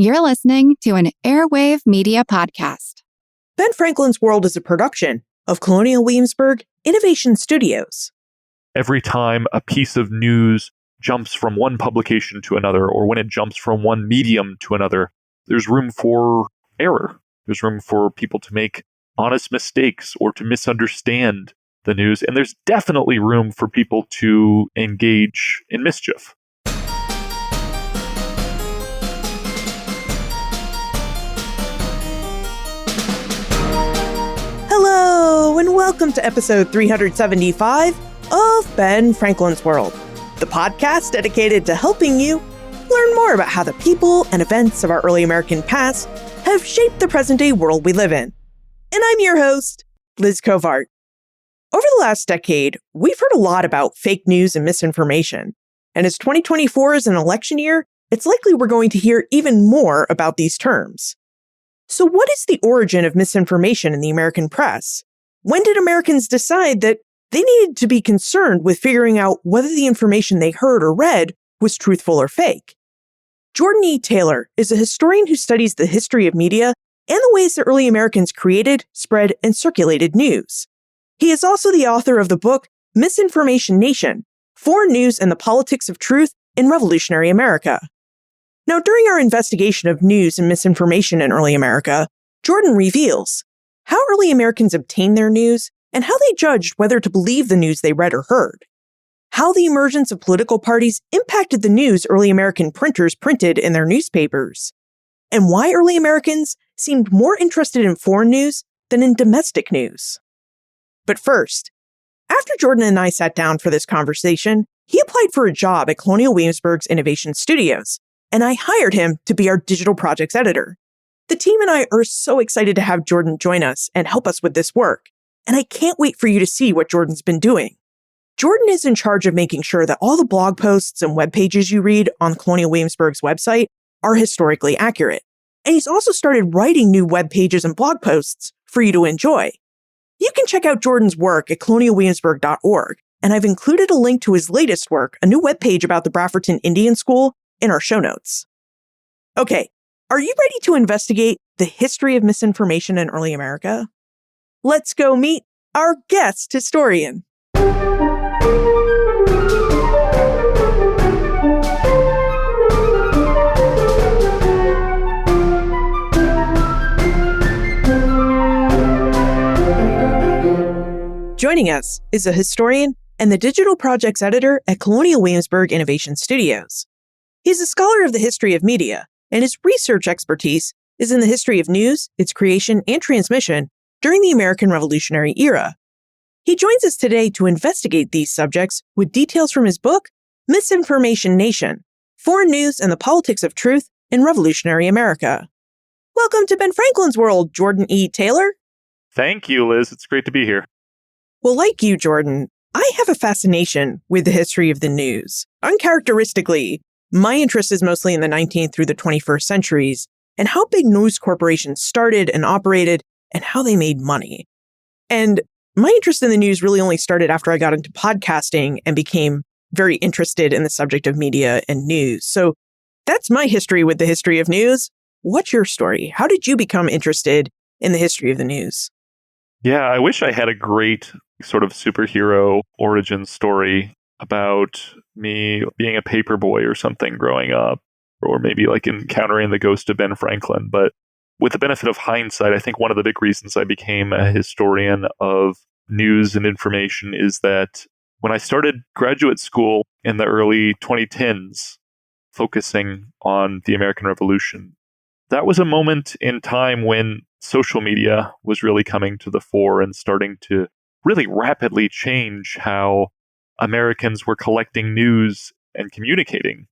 You're listening to an Airwave Media Podcast. Ben Franklin's World is a production of Colonial Williamsburg Innovation Studios. Every time a piece of news jumps from one publication to another, or when it jumps from one medium to another, there's room for error. There's room for people to make honest mistakes or to misunderstand the news. And there's definitely room for people to engage in mischief. Hello, and welcome to episode 375 of Ben Franklin's World, the podcast dedicated to helping you learn more about how the people and events of our early American past have shaped the present-day world we live in. And I'm your host, Liz Covart. Over the last decade, we've heard a lot about fake news and misinformation. And as 2024 is an election year, it's likely we're going to hear even more about these terms. So what is the origin of misinformation in the American press? When did Americans decide that they needed to be concerned with figuring out whether the information they heard or read was truthful or fake? Jordan E. Taylor is a historian who studies the history of media and the ways that early Americans created, spread, and circulated news. He is also the author of the book Misinformation Nation: Foreign News and the Politics of Truth in Revolutionary America. Now, during our investigation of news and misinformation in early America, Jordan reveals how early Americans obtained their news and how they judged whether to believe the news they read or heard, how the emergence of political parties impacted the news early American printers printed in their newspapers, and why early Americans seemed more interested in foreign news than in domestic news. But first, after Jordan and I sat down for this conversation, he applied for a job at Colonial Williamsburg's Innovation Studios, and I hired him to be our digital projects editor. The team and I are so excited to have Jordan join us and help us with this work, and I can't wait for you to see what Jordan's been doing. Jordan is in charge of making sure that all the blog posts and web pages you read on Colonial Williamsburg's website are historically accurate. And he's also started writing new web pages and blog posts for you to enjoy. You can check out Jordan's work at colonialwilliamsburg.org, and I've included a link to his latest work, a new web page about the Brafferton Indian School, in our show notes. Okay, are you ready to investigate the history of misinformation in early America? Let's go meet our guest historian. Joining us is a historian and the digital projects editor at Colonial Williamsburg Innovation Studios. He's a scholar of the history of media, and his research expertise is in the history of news, its creation, and transmission during the American Revolutionary era. He joins us today to investigate these subjects with details from his book, Misinformation Nation: Foreign News and the Politics of Truth in Revolutionary America. Welcome to Ben Franklin's World, Jordan E. Taylor. Thank you, Liz. It's great to be here. Well, like you, Jordan, I have a fascination with the history of the news. Uncharacteristically, my interest is mostly in the 19th through the 21st centuries and how big news corporations started and operated and how they made money. And my interest in the news really only started after I got into podcasting and became very interested in the subject of media and news. So that's my history with the history of news. What's your story? How did you become interested in the history of the news? Yeah, I wish I had a great sort of superhero origin story about me being a paper boy or something growing up, or maybe like encountering the ghost of Ben Franklin. But with the benefit of hindsight, I think one of the big reasons I became a historian of news and information is that when I started graduate school in the early 2010s, focusing on the American Revolution, that was a moment in time when social media was really coming to the fore and starting to really rapidly change how Americans were collecting news and communicating.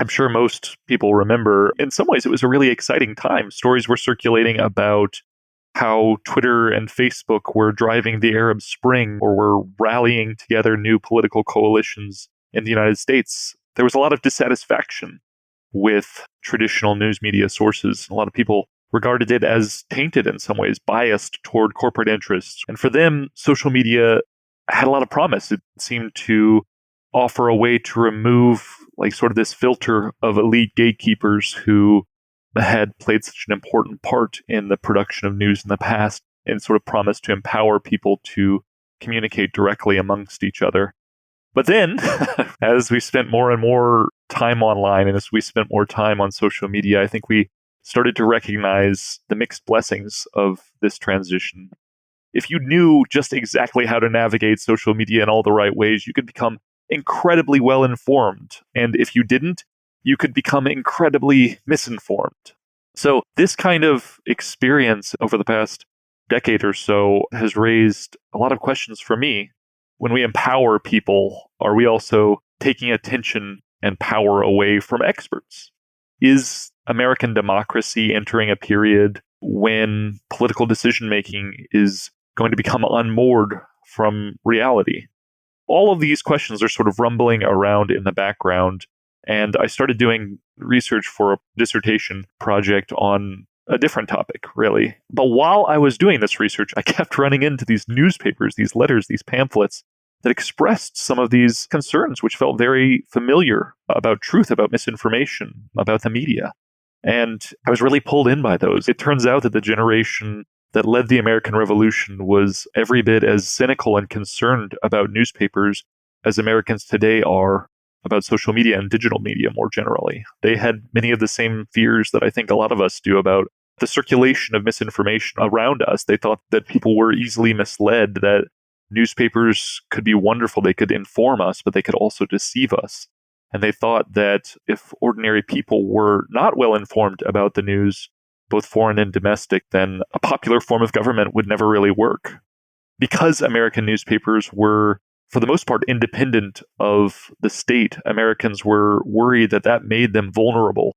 I'm sure most people remember, in some ways, it was a really exciting time. Stories were circulating about how Twitter and Facebook were driving the Arab Spring or were rallying together new political coalitions in the United States. There was a lot of dissatisfaction with traditional news media sources. A lot of people regarded it as tainted in some ways, biased toward corporate interests. And for them, social media had a lot of promise. It seemed to offer a way to remove like sort of this filter of elite gatekeepers who had played such an important part in the production of news in the past and sort of promised to empower people to communicate directly amongst each other. But then, as we spent more and more time online and as we spent more time on social media, I think we started to recognize the mixed blessings of this transition. If you knew just exactly how to navigate social media in all the right ways, you could become incredibly well informed. And if you didn't, you could become incredibly misinformed. So this kind of experience over the past decade or so has raised a lot of questions for me. When we empower people, are we also taking attention and power away from experts? Is American democracy entering a period when political decision-making is going to become unmoored from reality? All of these questions are sort of rumbling around in the background, and I started doing research for a dissertation project on a different topic, really. But while I was doing this research, I kept running into these newspapers, these letters, these pamphlets that expressed some of these concerns, which felt very familiar about truth, about misinformation, about the media. And I was really pulled in by those. It turns out that the generation that led the American Revolution was every bit as cynical and concerned about newspapers as Americans today are about social media and digital media more generally. They had many of the same fears that I think a lot of us do about the circulation of misinformation around us. They thought that people were easily misled, that newspapers could be wonderful, they could inform us, but they could also deceive us. And they thought that if ordinary people were not well informed about the news, both foreign and domestic, then a popular form of government would never really work. Because American newspapers were, for the most part, independent of the state, Americans were worried that that made them vulnerable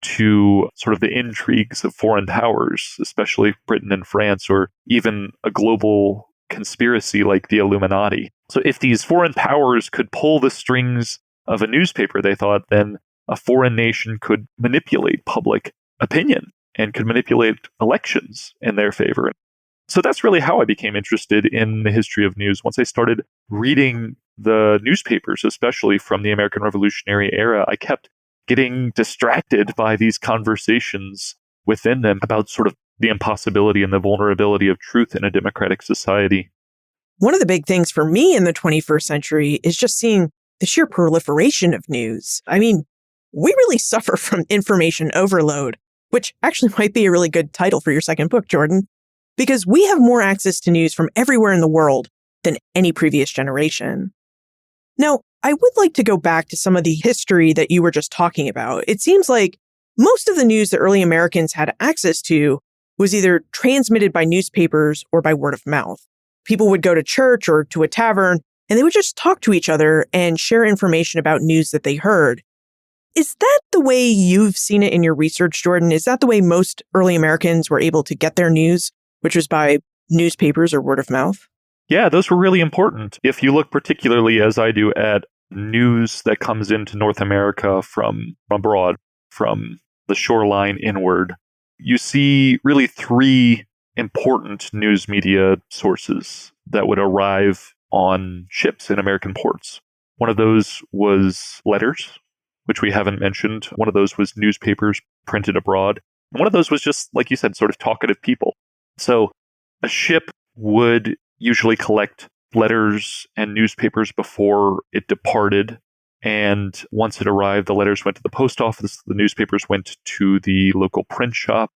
to sort of the intrigues of foreign powers, especially Britain and France, or even a global conspiracy like the Illuminati. So if these foreign powers could pull the strings of a newspaper, they thought, then a foreign nation could manipulate public opinion and could manipulate elections in their favor. So that's really how I became interested in the history of news. Once I started reading the newspapers, especially from the American Revolutionary era, I kept getting distracted by these conversations within them about sort of the impossibility and the vulnerability of truth in a democratic society. One of the big things for me in the 21st century is just seeing the sheer proliferation of news. I mean, we really suffer from information overload, which actually might be a really good title for your second book, Jordan, because we have more access to news from everywhere in the world than any previous generation. Now, I would like to go back to some of the history that you were just talking about. It seems like most of the news that early Americans had access to was either transmitted by newspapers or by word of mouth. People would go to church or to a tavern, and they would just talk to each other and share information about news that they heard. Is that the way you've seen it in your research, Jordan? Is that the way most early Americans were able to get their news, which was by newspapers or word of mouth? Yeah, those were really important. If you look particularly, as I do, at news that comes into North America from abroad, from the shoreline inward, you see really three important news media sources that would arrive on ships in American ports. One of those was letters, which we haven't mentioned. One of those was newspapers printed abroad. And one of those was just, like you said, sort of talkative people. So a ship would usually collect letters and newspapers before it departed. And once it arrived, the letters went to the post office, the newspapers went to the local print shop,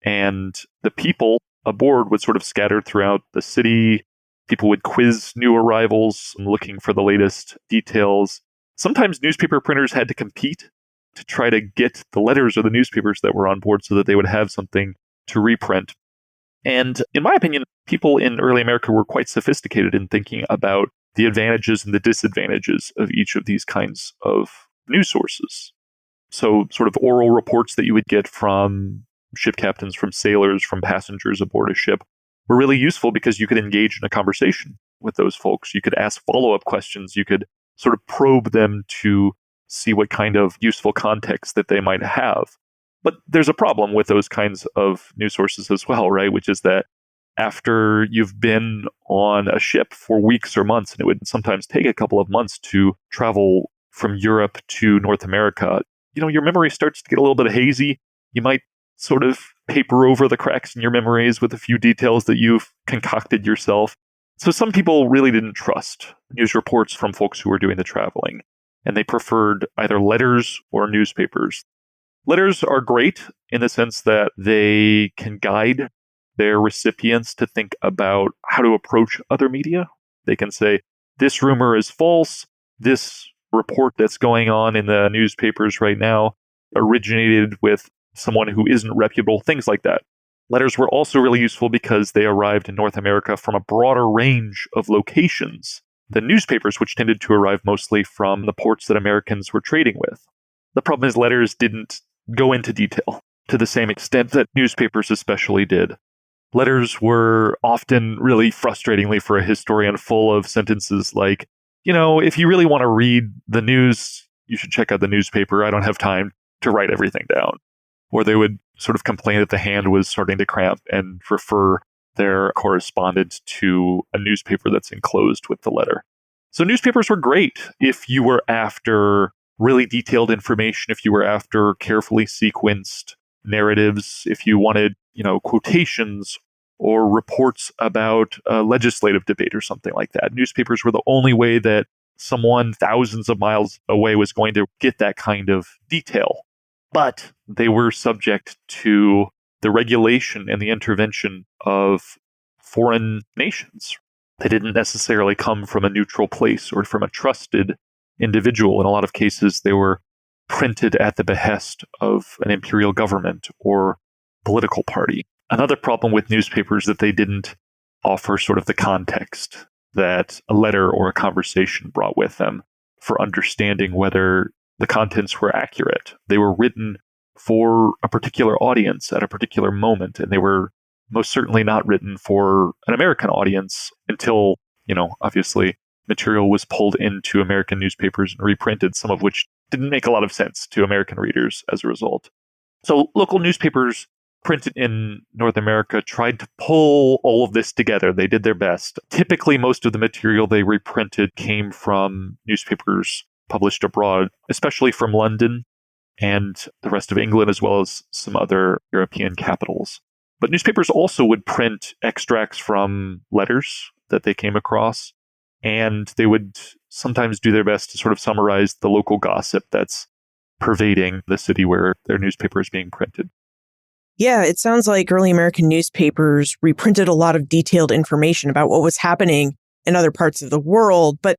and the people aboard would sort of scatter throughout the city. People would quiz new arrivals, looking for the latest details. Sometimes newspaper printers had to compete to try to get the letters or the newspapers that were on board so that they would have something to reprint. And in my opinion, people in early America were quite sophisticated in thinking about the advantages and the disadvantages of each of these kinds of news sources. So sort of oral reports that you would get from ship captains, from sailors, from passengers aboard a ship were really useful because you could engage in a conversation with those folks. You could ask follow-up questions. You could sort of probe them to see what kind of useful context that they might have. But there's a problem with those kinds of news sources as well, right? Which is that after you've been on a ship for weeks or months, and it would sometimes take a couple of months to travel from Europe to North America, your memory starts to get a little bit hazy. You might sort of paper over the cracks in your memories with a few details that you've concocted yourself. So some people really didn't trust news reports from folks who were doing the traveling, and they preferred either letters or newspapers. Letters are great in the sense that they can guide their recipients to think about how to approach other media. They can say, this rumor is false. This report that's going on in the newspapers right now originated with someone who isn't reputable, things like that. Letters were also really useful because they arrived in North America from a broader range of locations than newspapers, which tended to arrive mostly from the ports that Americans were trading with. The problem is letters didn't go into detail to the same extent that newspapers especially did. Letters were often really frustratingly for a historian full of sentences like, if you really want to read the news, you should check out the newspaper. I don't have time to write everything down. Or they would sort of complain that the hand was starting to cramp and refer their correspondent to a newspaper that's enclosed with the letter. So newspapers were great if you were after really detailed information, if you were after carefully sequenced narratives, if you wanted, quotations or reports about a legislative debate or something like that. Newspapers were the only way that someone thousands of miles away was going to get that kind of detail. But they were subject to the regulation and the intervention of foreign nations. They didn't necessarily come from a neutral place or from a trusted individual. In a lot of cases, they were printed at the behest of an imperial government or political party. Another problem with newspapers is that they didn't offer sort of the context that a letter or a conversation brought with them for understanding whether the contents were accurate. They were written for a particular audience at a particular moment, and they were most certainly not written for an American audience until, obviously material was pulled into American newspapers and reprinted, some of which didn't make a lot of sense to American readers as a result. So local newspapers printed in North America tried to pull all of this together. They did their best. Typically, most of the material they reprinted came from newspapers published abroad, especially from London and the rest of England, as well as some other European capitals. But newspapers also would print extracts from letters that they came across, and they would sometimes do their best to sort of summarize the local gossip that's pervading the city where their newspaper is being printed. Yeah, it sounds like early American newspapers reprinted a lot of detailed information about what was happening in other parts of the world. But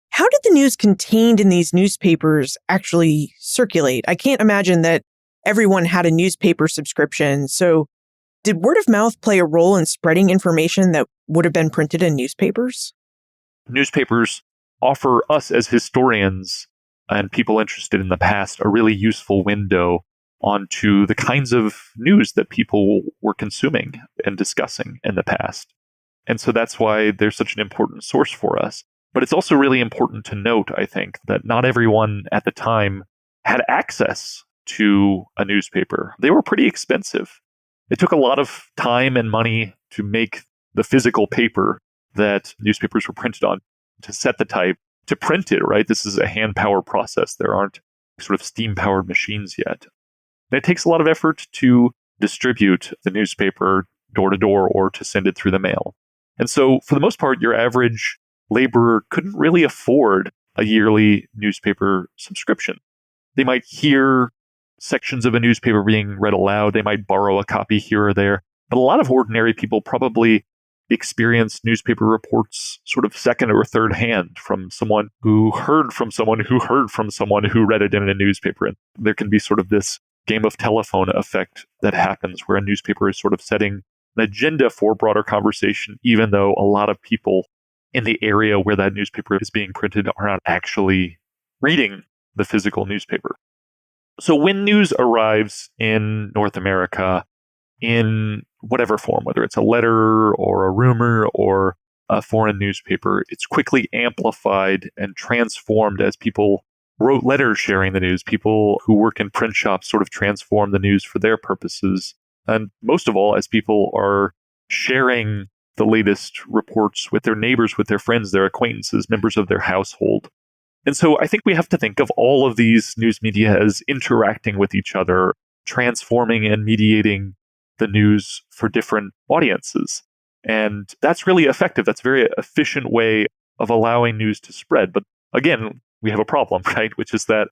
how did the news contained in these newspapers actually circulate? I can't imagine that everyone had a newspaper subscription. So did word of mouth play a role in spreading information that would have been printed in newspapers? Newspapers offer us as historians and people interested in the past a really useful window onto the kinds of news that people were consuming and discussing in the past. And so that's why they're such an important source for us. But it's also really important to note, I think, that not everyone at the time had access to a newspaper. They were pretty expensive. It took a lot of time and money to make the physical paper that newspapers were printed on, to set the type, to print it, right? This is a hand-powered process. There aren't sort of steam-powered machines yet. And it takes a lot of effort to distribute the newspaper door to door or to send it through the mail. And so, for the most part, your average laborer couldn't really afford a yearly newspaper subscription. They might hear sections of a newspaper being read aloud. They might borrow a copy here or there. But a lot of ordinary people probably experience newspaper reports sort of second or third hand from someone who heard from someone who heard from someone who read it in a newspaper. And there can be sort of this game of telephone effect that happens where a newspaper is sort of setting an agenda for broader conversation, even though a lot of people in the area where that newspaper is being printed are not actually reading the physical newspaper. So when news arrives in North America in whatever form, whether it's a letter or a rumor or a foreign newspaper, it's quickly amplified and transformed as people wrote letters sharing the news. People who work in print shops sort of transform the news for their purposes. And most of all, as people are sharing the latest reports with their neighbors, with their friends, their acquaintances, members of their household. And so I think we have to think of all of these news media as interacting with each other transforming and mediating the news for different audiences. And that's really effective. That's a very efficient way of allowing news to spread. But again, we have a problem, right? Which is that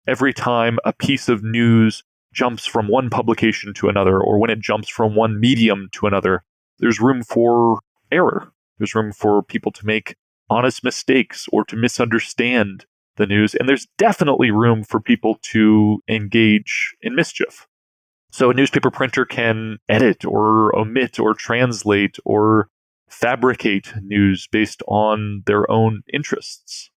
every time a piece of news jumps from one publication to another, or when it jumps from one medium to another, there's room for error. There's room for people to make honest mistakes or to misunderstand the news. And there's definitely room for people to engage in mischief. So a newspaper printer can edit or omit or translate or fabricate news based on their own interests.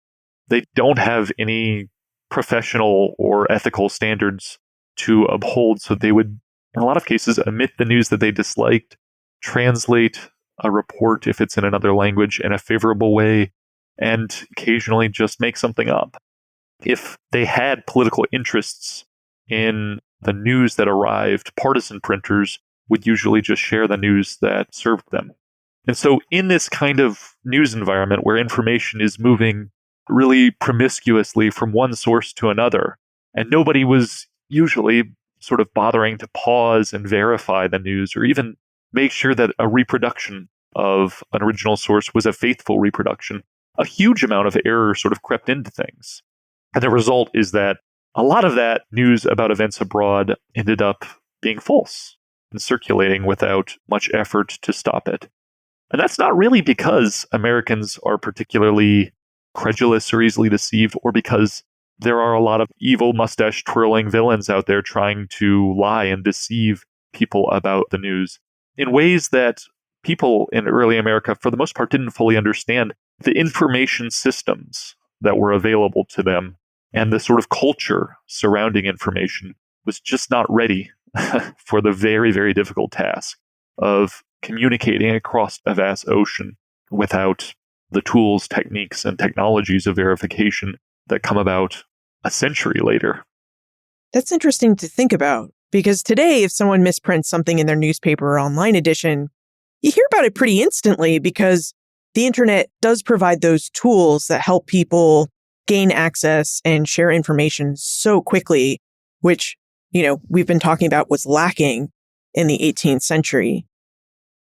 They don't have any professional or ethical standards to uphold, so they would, in a lot of cases, omit the news that they disliked, translate a report if it's in another language in a favorable way, and occasionally just make something up. If they had political interests in the news that arrived, partisan printers would usually just share the news that served them. And so in this kind of news environment where information is moving really promiscuously from one source to another, and nobody was usually sort of bothering to pause and verify the news or even make sure that a reproduction of an original source was a faithful reproduction, a huge amount of error sort of crept into things. And the result is that a lot of that news about events abroad ended up being false and circulating without much effort to stop it. And that's not really because Americans are particularly credulous or easily deceived, or because there are a lot of evil mustache twirling villains out there trying to lie and deceive people about the news in ways that people in early America, for the most part, didn't fully understand the information systems that were available to them. And the sort of culture surrounding information was just not ready for the very, very difficult task of communicating across a vast ocean without the tools, techniques, and technologies of verification that come about a century later. That's interesting to think about, because today, if someone misprints something in their newspaper or online edition, you hear about it pretty instantly because the internet does provide those tools that help people gain access and share information so quickly, which, we've been talking about was lacking in the 18th century.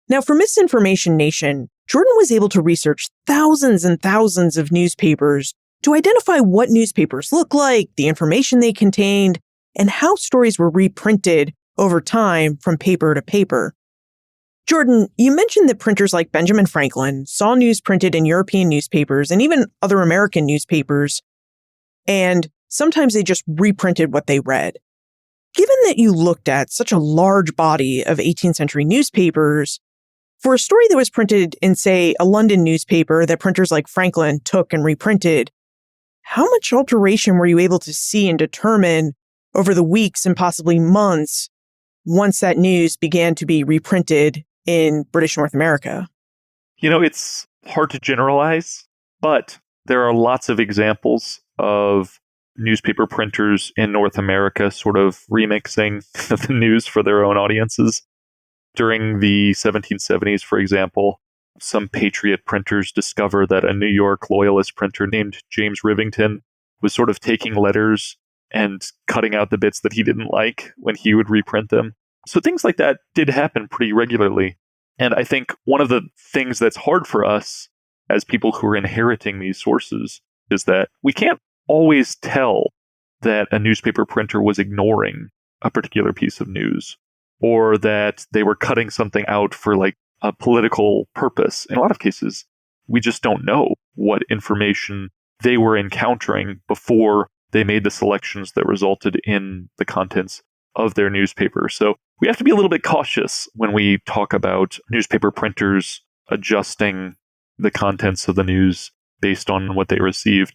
Now, for Misinformation Nation, Jordan was able to research thousands and thousands of newspapers to identify what newspapers look like, the information they contained, and how stories were reprinted over time from paper to paper. Jordan, you mentioned that printers like Benjamin Franklin saw news printed in European newspapers and even other American newspapers, and sometimes they just reprinted what they read. Given that you looked at such a large body of 18th century newspapers, for a story that was printed in, say, a London newspaper that printers like Franklin took and reprinted, how much alteration were you able to see and determine over the weeks and possibly months once that news began to be reprinted in British North America? It's hard to generalize, but there are lots of examples of newspaper printers in North America sort of remixing the news for their own audiences. During the 1770s, for example, some patriot printers discover that a New York loyalist printer named James Rivington was sort of taking letters and cutting out the bits that he didn't like when he would reprint them. So things like that did happen pretty regularly. And I think one of the things that's hard for us as people who are inheriting these sources is that we can't always tell that a newspaper printer was ignoring a particular piece of news or that they were cutting something out for like a political purpose. In a lot of cases, we just don't know what information they were encountering before they made the selections that resulted in the contents of their newspaper. So we have to be a little bit cautious when we talk about newspaper printers adjusting the contents of the news based on what they received.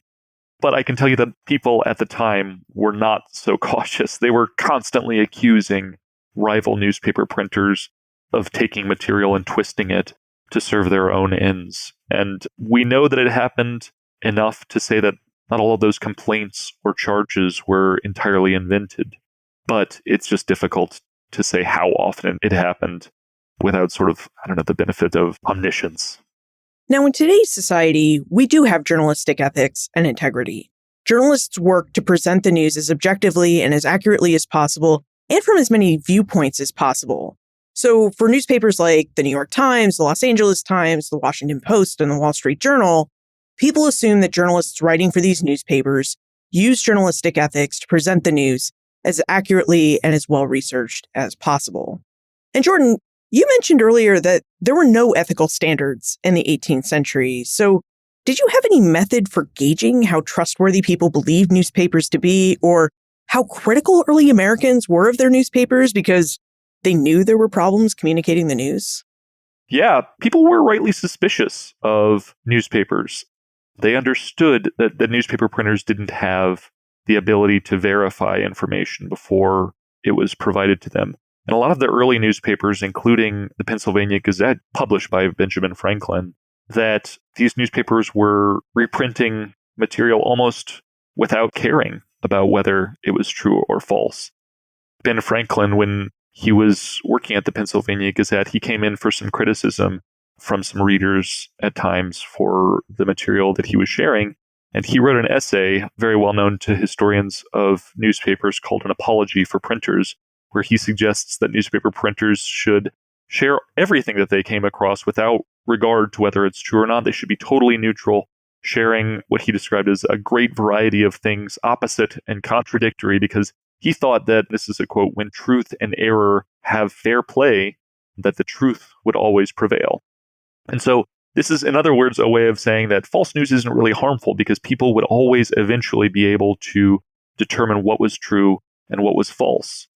But I can tell you that people at the time were not so cautious. They were constantly accusing rival newspaper printers of taking material and twisting it to serve their own ends. And we know that it happened enough to say that not all of those complaints or charges were entirely invented. But it's just difficult to say how often it happened without sort of, the benefit of omniscience. Now, in today's society, we do have journalistic ethics and integrity. Journalists work to present the news as objectively and as accurately as possible and from as many viewpoints as possible. So for newspapers like the New York Times, the Los Angeles Times, the Washington Post, and the Wall Street Journal, people assume that journalists writing for these newspapers use journalistic ethics to present the news as accurately and as well-researched as possible. And Jordan, you mentioned earlier that there were no ethical standards in the 18th century. So did you have any method for gauging how trustworthy people believed newspapers to be, or how critical early Americans were of their newspapers because they knew there were problems communicating the news? Yeah, people were rightly suspicious of newspapers. They understood that the newspaper printers didn't have the ability to verify information before it was provided to them. And a lot of the early newspapers, including the Pennsylvania Gazette, published by Benjamin Franklin, that these newspapers were reprinting material almost without caring about whether it was true or false. Ben Franklin, when he was working at the Pennsylvania Gazette, he came in for some criticism from some readers at times for the material that he was sharing. And he wrote an essay, very well known to historians of newspapers, called An Apology for Printers, where he suggests that newspaper printers should share everything that they came across without regard to whether it's true or not. They should be totally neutral, sharing what he described as a great variety of things, opposite and contradictory, because he thought that, this is a quote, when truth and error have fair play, that the truth would always prevail. And so this is, in other words, a way of saying that false news isn't really harmful because people would always eventually be able to determine what was true and what was false.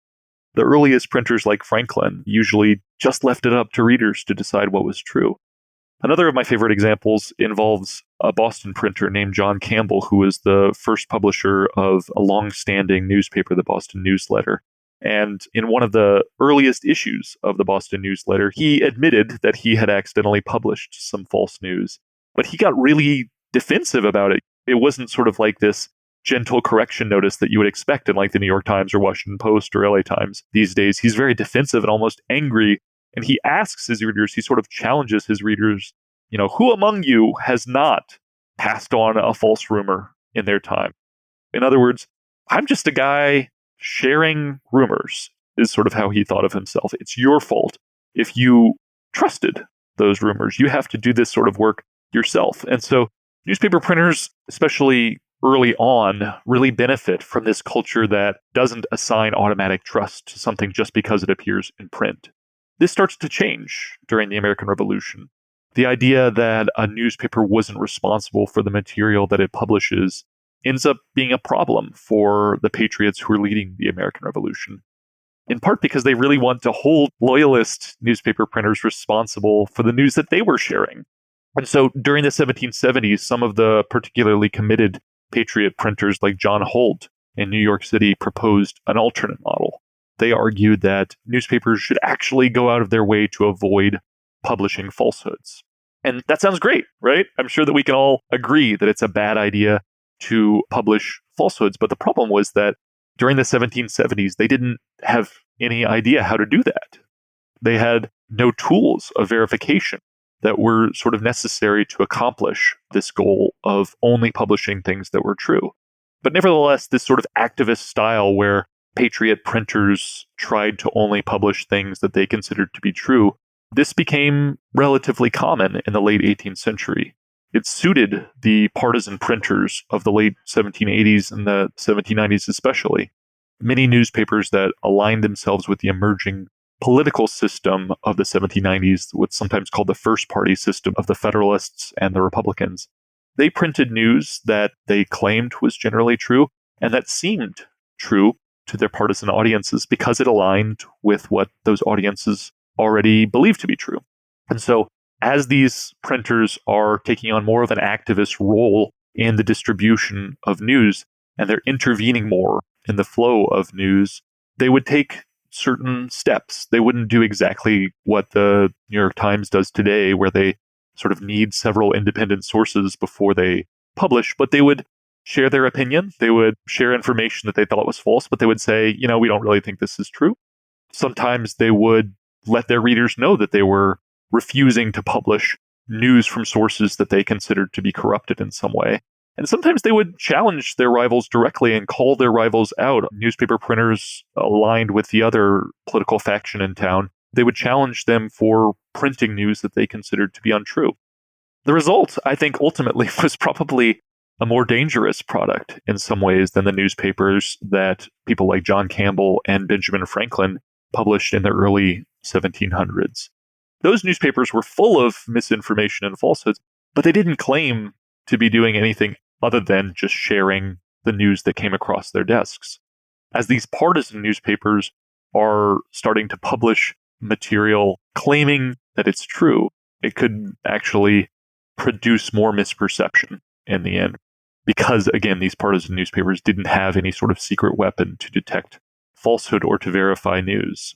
The earliest printers like Franklin usually just left it up to readers to decide what was true. Another of my favorite examples involves a Boston printer named John Campbell, who was the first publisher of a long-standing newspaper, the Boston Newsletter. And in one of the earliest issues of the Boston Newsletter, he admitted that he had accidentally published some false news. But he got really defensive about it. It wasn't sort of like this gentle correction notice that you would expect in like the New York Times or Washington Post or LA Times these days. He's very defensive and almost angry. And he asks his readers, he sort of challenges his readers, who among you has not passed on a false rumor in their time? In other words, I'm just a guy sharing rumors, is sort of how he thought of himself. It's your fault if you trusted those rumors. You have to do this sort of work yourself. And so newspaper printers, especially early on, really benefit from this culture that doesn't assign automatic trust to something just because it appears in print. This starts to change during the American Revolution. The idea that a newspaper wasn't responsible for the material that it publishes ends up being a problem for the patriots who are leading the American Revolution, in part because they really want to hold loyalist newspaper printers responsible for the news that they were sharing. And so during the 1770s, some of the particularly committed patriot printers like John Holt in New York City proposed an alternate model. They argued that newspapers should actually go out of their way to avoid publishing falsehoods. And that sounds great, right? I'm sure that we can all agree that it's a bad idea to publish falsehoods. But the problem was that during the 1770s, they didn't have any idea how to do that. They had no tools of verification that were sort of necessary to accomplish this goal of only publishing things that were true. But nevertheless, this sort of activist style where patriot printers tried to only publish things that they considered to be true, this became relatively common in the late 18th century. It suited the partisan printers of the late 1780s and the 1790s especially. Many newspapers that aligned themselves with the emerging political system of the 1790s, what's sometimes called the first party system of the Federalists and the Republicans, they printed news that they claimed was generally true and that seemed true to their partisan audiences because it aligned with what those audiences already believed to be true. And so as these printers are taking on more of an activist role in the distribution of news, and they're intervening more in the flow of news, they would take certain steps. They wouldn't do exactly what the New York Times does today, where they sort of need several independent sources before they publish, but they would share their opinion. They would share information that they thought was false, but they would say, we don't really think this is true. Sometimes they would let their readers know that they were refusing to publish news from sources that they considered to be corrupted in some way. And sometimes they would challenge their rivals directly and call their rivals out. Newspaper printers aligned with the other political faction in town, they would challenge them for printing news that they considered to be untrue. The result, I think, ultimately was probably a more dangerous product in some ways than the newspapers that people like John Campbell and Benjamin Franklin published in the early 1700s. Those newspapers were full of misinformation and falsehoods, but they didn't claim to be doing anything other than just sharing the news that came across their desks. As these partisan newspapers are starting to publish material claiming that it's true, it could actually produce more misperception in the end. Because, again, these partisan newspapers didn't have any sort of secret weapon to detect falsehood or to verify news.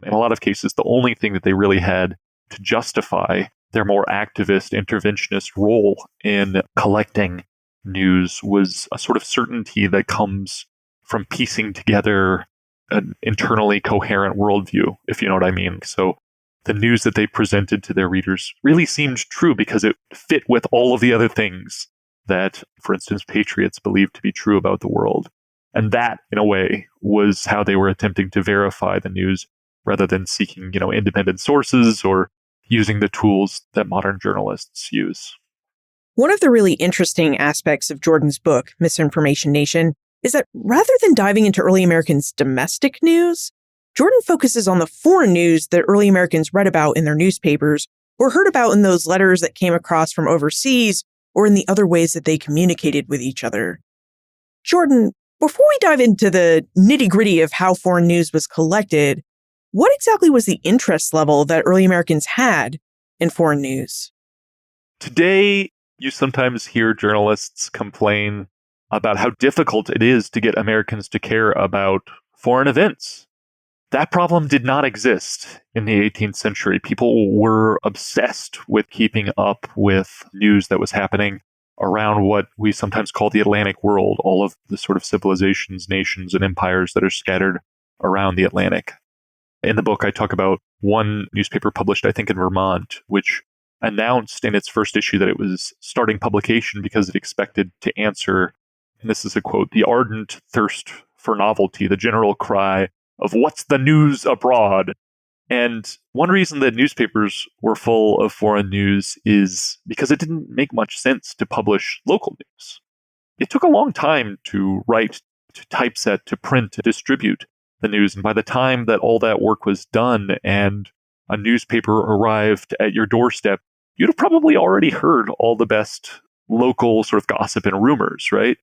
In a lot of cases, the only thing that they really had to justify their more activist, interventionist role in collecting news was a sort of certainty that comes from piecing together an internally coherent worldview, if you know what I mean. So the news that they presented to their readers really seemed true because it fit with all of the other things that, for instance, patriots believed to be true about the world. And that, in a way, was how they were attempting to verify the news rather than seeking, independent sources or using the tools that modern journalists use. One of the really interesting aspects of Jordan's book, Misinformation Nation, is that rather than diving into early Americans' domestic news, Jordan focuses on the foreign news that early Americans read about in their newspapers or heard about in those letters that came across from overseas or in the other ways that they communicated with each other. Jordan, before we dive into the nitty-gritty of how foreign news was collected, what exactly was the interest level that early Americans had in foreign news? Today, you sometimes hear journalists complain about how difficult it is to get Americans to care about foreign events. That problem did not exist in the 18th century. People were obsessed with keeping up with news that was happening around what we sometimes call the Atlantic world, all of the sort of civilizations, nations, and empires that are scattered around the Atlantic. In the book, I talk about one newspaper published, I think, in Vermont, which announced in its first issue that it was starting publication because it expected to answer, and this is a quote, "the ardent thirst for novelty, the general cry of what's the news abroad." And one reason that newspapers were full of foreign news is because it didn't make much sense to publish local news. It took a long time to write, to typeset, to print, to distribute the news. And by the time that all that work was done and a newspaper arrived at your doorstep, you'd have probably already heard all the best local sort of gossip and rumors, right?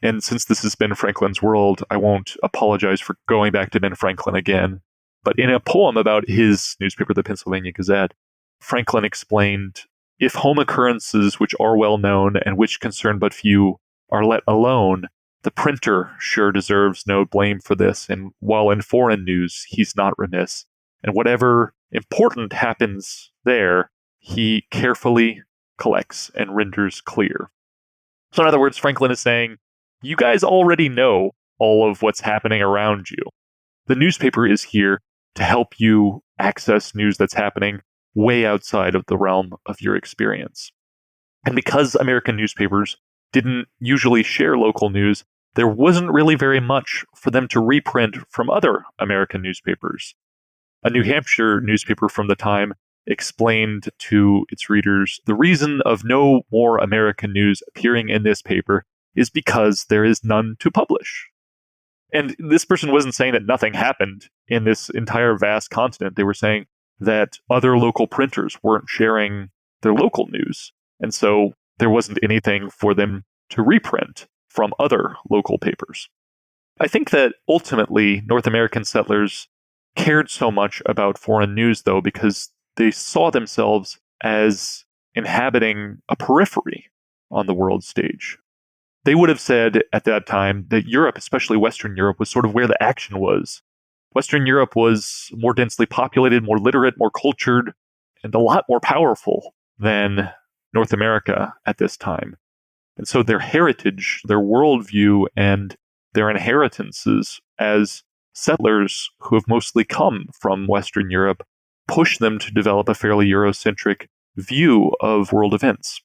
And since this has been Franklin's world, I won't apologize for going back to Ben Franklin again. But in a poem about his newspaper, the Pennsylvania Gazette, Franklin explained, "If home occurrences which are well known and which concern but few are let alone, the printer sure deserves no blame for this, and while in foreign news he's not remiss. And whatever important happens there, he carefully collects and renders clear." So in other words, Franklin is saying, you guys already know all of what's happening around you. The newspaper is here to help you access news that's happening way outside of the realm of your experience. And because American newspapers didn't usually share local news, there wasn't really very much for them to reprint from other American newspapers. A New Hampshire newspaper from the time explained to its readers, "The reason of no more American news appearing in this paper is because there is none to publish." And this person wasn't saying that nothing happened in this entire vast continent. They were saying that other local printers weren't sharing their local news. And so there wasn't anything for them to reprint from other local papers. I think that ultimately North American settlers cared so much about foreign news, though, because they saw themselves as inhabiting a periphery on the world stage. They would have said at that time that Europe, especially Western Europe, was sort of where the action was. Western Europe was more densely populated, more literate, more cultured, and a lot more powerful than North America at this time. And so their heritage, their worldview, and their inheritances as settlers who have mostly come from Western Europe push them to develop a fairly Eurocentric view of world events.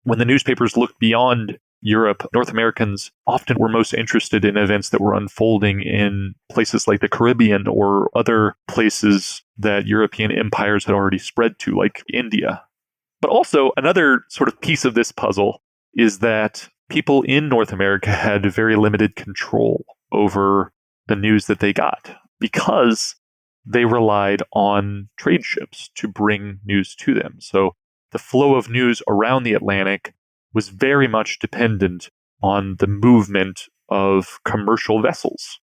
When the newspapers looked beyond Europe, North Americans often were most interested in events that were unfolding in places like the Caribbean or other places that European empires had already spread to, like India. But also, another sort of piece of this puzzle is that people in North America had very limited control over the news that they got because they relied on trade ships to bring news to them. So the flow of news around the Atlantic was very much dependent on the movement of commercial vessels.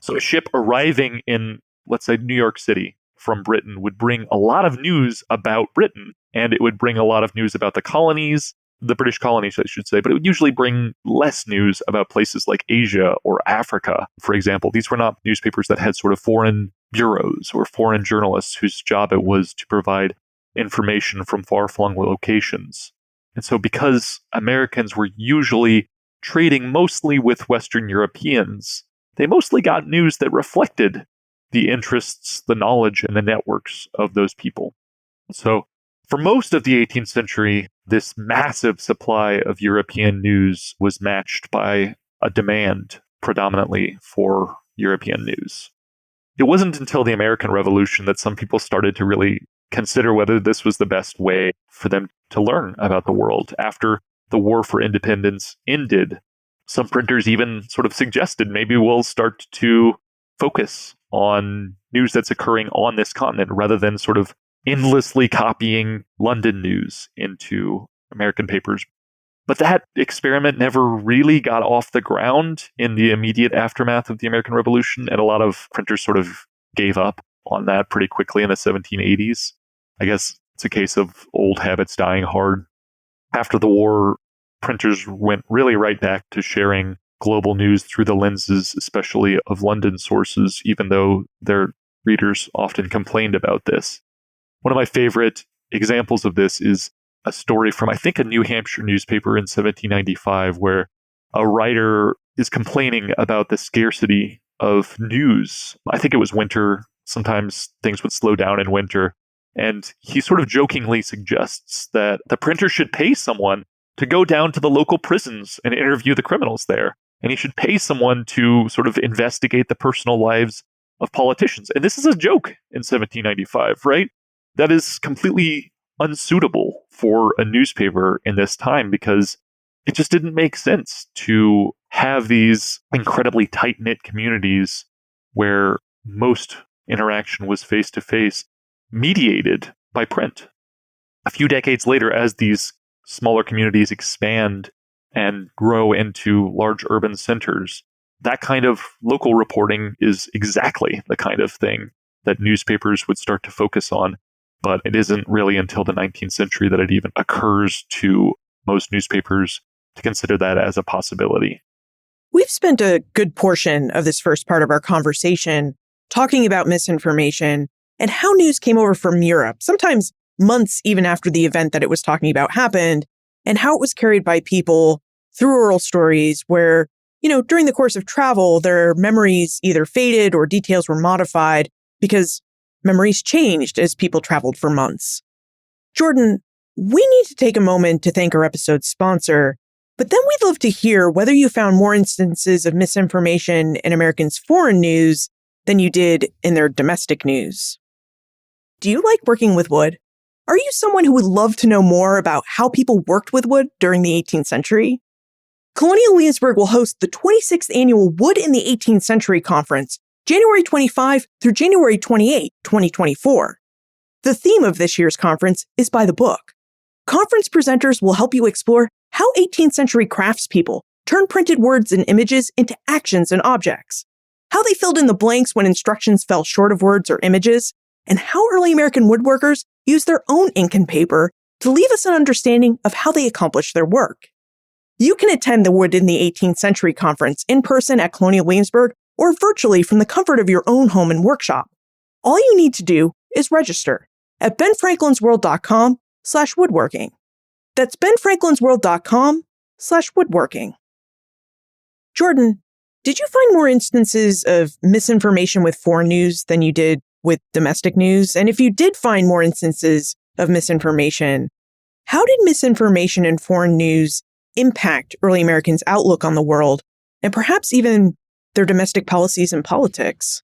So a ship arriving in, let's say, New York City from Britain would bring a lot of news about Britain, and it would bring a lot of news about the colonies, the British colonies, I should say, but it would usually bring less news about places like Asia or Africa, for example. These were not newspapers that had sort of foreign bureaus or foreign journalists whose job it was to provide information from far-flung locations. And so because Americans were usually trading mostly with Western Europeans, they mostly got news that reflected the interests, the knowledge, and the networks of those people. So for most of the 18th century, this massive supply of European news was matched by a demand predominantly for European news. It wasn't until the American Revolution that some people started to really consider whether this was the best way for them to learn about the world. After the War for Independence ended, some printers even sort of suggested maybe we'll start to focus on news that's occurring on this continent rather than sort of endlessly copying London news into American papers. But that experiment never really got off the ground in the immediate aftermath of the American Revolution, and a lot of printers sort of gave up on that pretty quickly in the 1780s. I guess it's a case of old habits dying hard. After the war, printers went really right back to sharing global news through the lenses, especially of London sources, even though their readers often complained about this. One of my favorite examples of this is a story from, I think, a New Hampshire newspaper in 1795, where a writer is complaining about the scarcity of news. I think it was winter. Sometimes things would slow down in winter. And he sort of jokingly suggests that the printer should pay someone to go down to the local prisons and interview the criminals there. And he should pay someone to sort of investigate the personal lives of politicians. And this is a joke in 1795, right? That is completely unsuitable for a newspaper in this time because it just didn't make sense to have these incredibly tight-knit communities where most interaction was face-to-face, mediated by print. A few decades later, as these smaller communities expand and grow into large urban centers, that kind of local reporting is exactly the kind of thing that newspapers would start to focus on. But it isn't really until the 19th century that it even occurs to most newspapers to consider that as a possibility. We've spent a good portion of this first part of our conversation talking about misinformation and how news came over from Europe, sometimes months even after the event that it was talking about happened, and how it was carried by people through oral stories where, during the course of travel, their memories either faded or details were modified because memories changed as people traveled for months. Jordan, we need to take a moment to thank our episode's sponsor, but then we'd love to hear whether you found more instances of misinformation in Americans' foreign news than you did in their domestic news. Do you like working with wood? Are you someone who would love to know more about how people worked with wood during the 18th century? Colonial Williamsburg will host the 26th annual Wood in the 18th Century Conference, January 25 through January 28, 2024. The theme of this year's conference is by the book. Conference presenters will help you explore how 18th century craftspeople turned printed words and images into actions and objects, how they filled in the blanks when instructions fell short of words or images, and how early American woodworkers used their own ink and paper to leave us an understanding of how they accomplished their work. You can attend the Wood in the 18th Century Conference in person at Colonial Williamsburg or virtually from the comfort of your own home and workshop. All you need to do is register at benfranklinsworld.com/woodworking. That's benfranklinsworld.com/woodworking. Jordan, did you find more instances of misinformation with foreign news than you did with domestic news? And if you did find more instances of misinformation, how did misinformation in foreign news impact early Americans' outlook on the world and perhaps even their domestic policies and politics?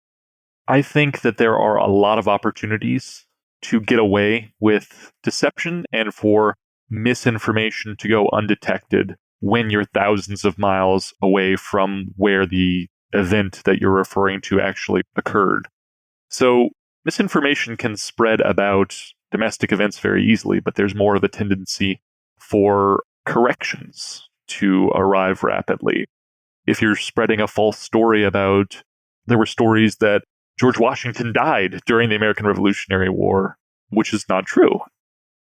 I think that there are a lot of opportunities to get away with deception and for misinformation to go undetected when you're thousands of miles away from where the event that you're referring to actually occurred. So misinformation can spread about domestic events very easily, but there's more of a tendency for corrections to arrive rapidly. If you're spreading a false story about, there were stories that George Washington died during the American Revolutionary War, which is not true.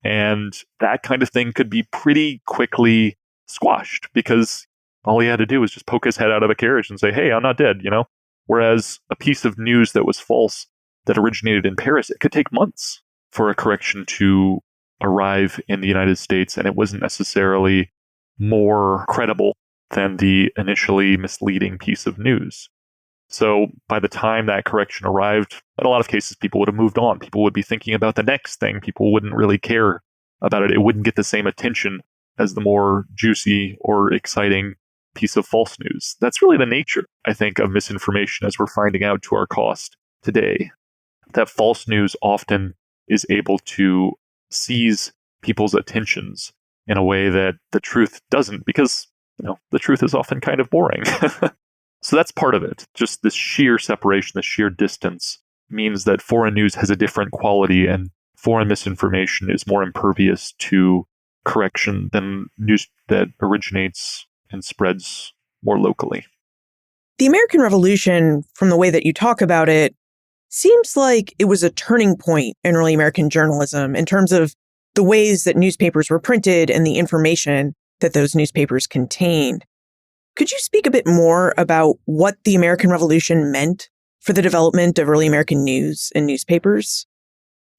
And that kind of thing could be pretty quickly squashed because all he had to do was just poke his head out of a carriage and say, hey, I'm not dead, Whereas a piece of news that was false that originated in Paris, it could take months for a correction to arrive in the United States, and it wasn't necessarily more credible than the initially misleading piece of news. So by the time that correction arrived, in a lot of cases, people would have moved on. People would be thinking about the next thing. People wouldn't really care about it. It wouldn't get the same attention as the more juicy or exciting piece of false news. That's really the nature, I think, of misinformation as we're finding out to our cost today. That false news often is able to seize people's attentions in a way that the truth doesn't, because, the truth is often kind of boring. So that's part of it. Just this sheer separation, the sheer distance means that foreign news has a different quality and foreign misinformation is more impervious to correction than news that originates and spreads more locally. The American Revolution, from the way that you talk about it, seems like it was a turning point in early American journalism in terms of the ways that newspapers were printed and the information that those newspapers contained. Could you speak a bit more about what the American Revolution meant for the development of early American news and newspapers?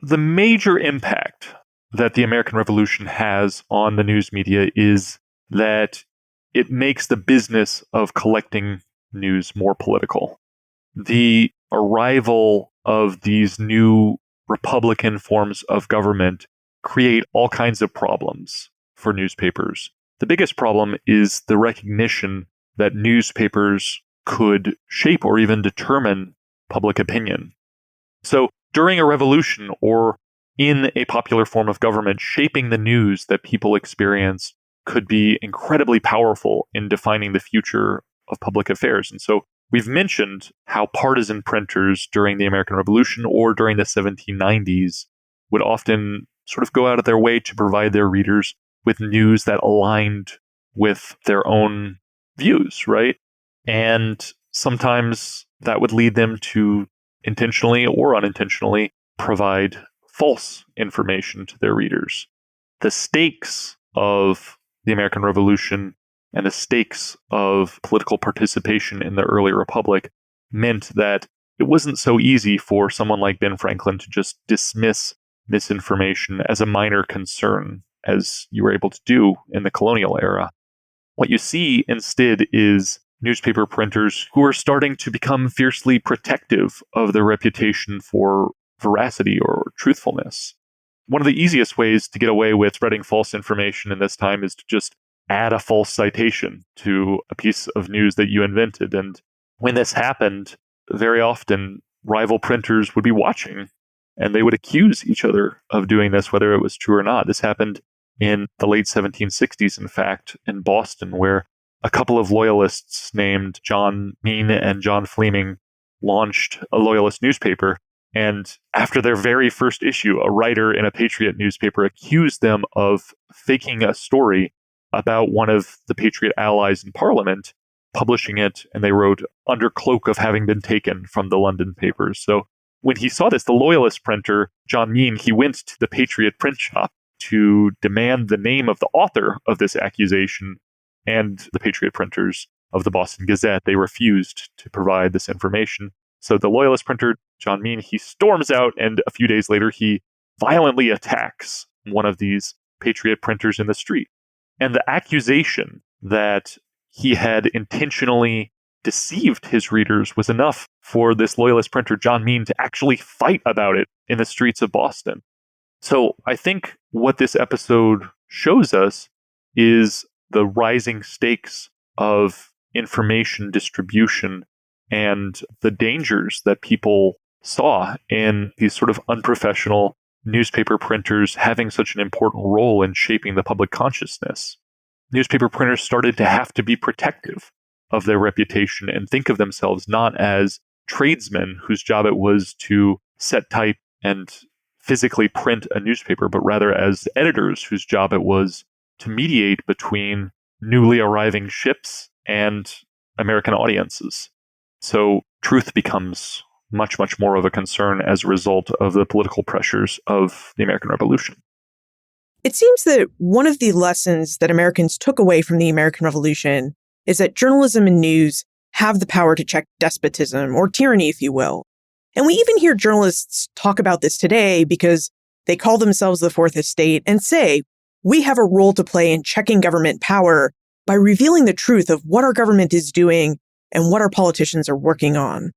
The major impact that the American Revolution has on the news media is that it makes the business of collecting news more political. The arrival of these new Republican forms of government create all kinds of problems for newspapers. The biggest problem is the recognition that newspapers could shape or even determine public opinion. So during a revolution or in a popular form of government, shaping the news that people experience could be incredibly powerful in defining the future of public affairs. And so we've mentioned how partisan printers during the American Revolution or during the 1790s would often sort of go out of their way to provide their readers with news that aligned with their own views, right? And sometimes that would lead them to intentionally or unintentionally provide false information to their readers. The stakes of the American Revolution and the stakes of political participation in the early republic meant that it wasn't so easy for someone like Ben Franklin to just dismiss misinformation as a minor concern, as you were able to do in the colonial era. What you see instead is newspaper printers who are starting to become fiercely protective of their reputation for veracity or truthfulness. One of the easiest ways to get away with spreading false information in this time is to just add a false citation to a piece of news that you invented. And when this happened, very often rival printers would be watching and they would accuse each other of doing this, whether it was true or not. This happened in the late 1760s, in fact, in Boston, where a couple of loyalists named John Mean and John Fleming launched a loyalist newspaper. And after their very first issue, a writer in a Patriot newspaper accused them of faking a story about one of the Patriot allies in Parliament, publishing it, and they wrote, under cloak of having been taken from the London papers. So when he saw this, the loyalist printer, John Mean, he went to the Patriot print shop to demand the name of the author of this accusation, and the Patriot printers of the Boston Gazette, they refused to provide this information. So the loyalist printer, John Mean, he storms out, and a few days later, he violently attacks one of these Patriot printers in the street. And the accusation that he had intentionally deceived his readers was enough for this loyalist printer, John Mean, to actually fight about it in the streets of Boston. So I think what this episode shows us is the rising stakes of information distribution and the dangers that people saw in these sort of unprofessional newspaper printers having such an important role in shaping the public consciousness. Newspaper printers started to have to be protective of their reputation and think of themselves not as tradesmen whose job it was to set type and physically print a newspaper, but rather as editors whose job it was to mediate between newly arriving ships and American audiences. So truth becomes much, much more of a concern as a result of the political pressures of the American Revolution. It seems that one of the lessons that Americans took away from the American Revolution is that journalism and news have the power to check despotism, or tyranny, if you will. And we even hear journalists talk about this today because they call themselves the Fourth Estate and say, we have a role to play in checking government power by revealing the truth of what our government is doing and what our politicians are working on.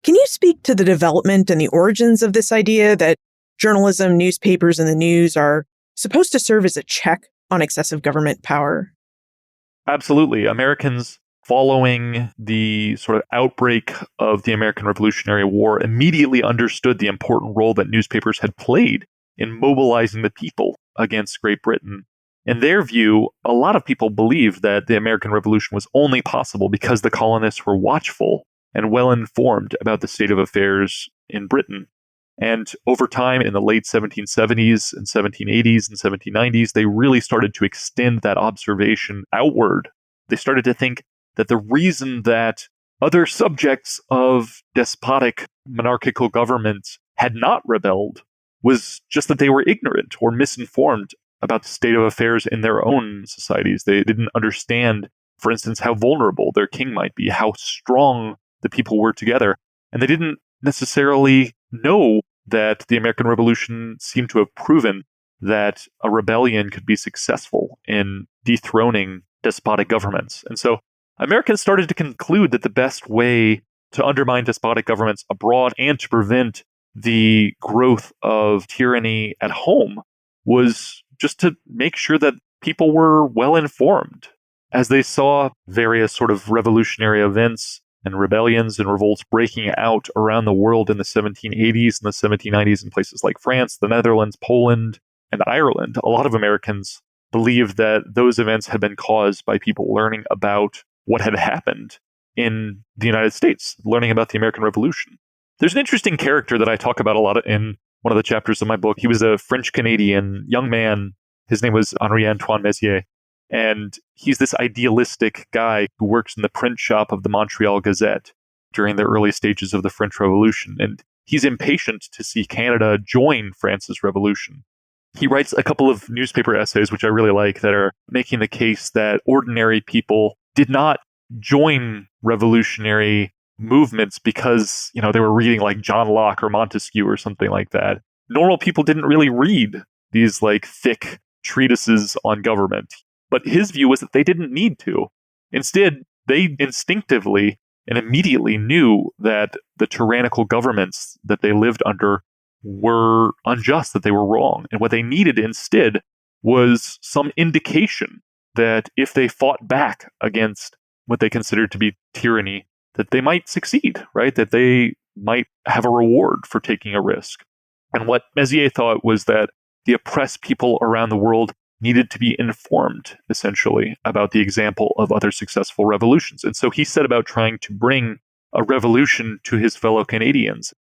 Can you speak to the development and the origins of this idea that journalism, newspapers, and the news are supposed to serve as a check on excessive government power? Absolutely. Americans, following the sort of outbreak of the American Revolutionary War, immediately understood the important role that newspapers had played in mobilizing the people against Great Britain. In their view, a lot of people believed that the American Revolution was only possible because the colonists were watchful and well-informed about the state of affairs in Britain. And over time, in the late 1770s and 1780s and 1790s, they really started to extend that observation outward. They started to think that the reason that other subjects of despotic monarchical governments had not rebelled was just that they were ignorant or misinformed about the state of affairs in their own societies. They didn't understand, for instance, how vulnerable their king might be, how strong the people were together. And they didn't necessarily know that the American Revolution seemed to have proven that a rebellion could be successful in dethroning despotic governments. And so Americans started to conclude that the best way to undermine despotic governments abroad and to prevent the growth of tyranny at home was just to make sure that people were well informed. As they saw various sort of revolutionary events and rebellions and revolts breaking out around the world in the 1780s and the 1790s in places like France, the Netherlands, Poland, and Ireland, a lot of Americans believed that those events had been caused by people learning about what had happened in the United States, learning about the American Revolution. There's an interesting character that I talk about a lot in one of the chapters of my book. He was a French-Canadian young man. His name was Henri-Antoine Messier. And he's this idealistic guy who works in the print shop of the Montreal Gazette during the early stages of the French Revolution. And he's impatient to see Canada join France's revolution. He writes a couple of newspaper essays, which I really like, that are making the case that ordinary people did not join revolutionary movements because, they were reading like John Locke or Montesquieu or something like that. Normal people didn't really read these like thick treatises on government. But his view was that they didn't need to. Instead, they instinctively and immediately knew that the tyrannical governments that they lived under were unjust, that they were wrong. And what they needed instead was some indication that if they fought back against what they considered to be tyranny, that they might succeed, right? That they might have a reward for taking a risk. And what Messier thought was that the oppressed people around the world needed to be informed, essentially, about the example of other successful revolutions. And so he set about trying to bring a revolution to his fellow Canadians.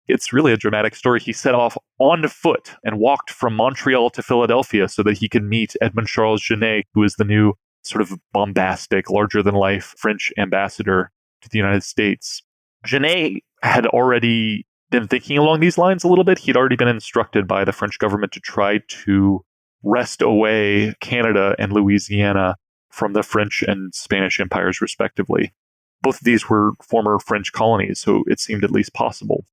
It's really a dramatic story. He set off on foot and walked from Montreal to Philadelphia so that he could meet Edmond Charles Genet, who is the new sort of bombastic, larger-than-life French ambassador to the United States. Genet had already been thinking along these lines a little bit. He'd already been instructed by the French government to try to wrest away Canada and Louisiana from the French and Spanish empires, respectively. Both of these were former French colonies, so it seemed at least possible.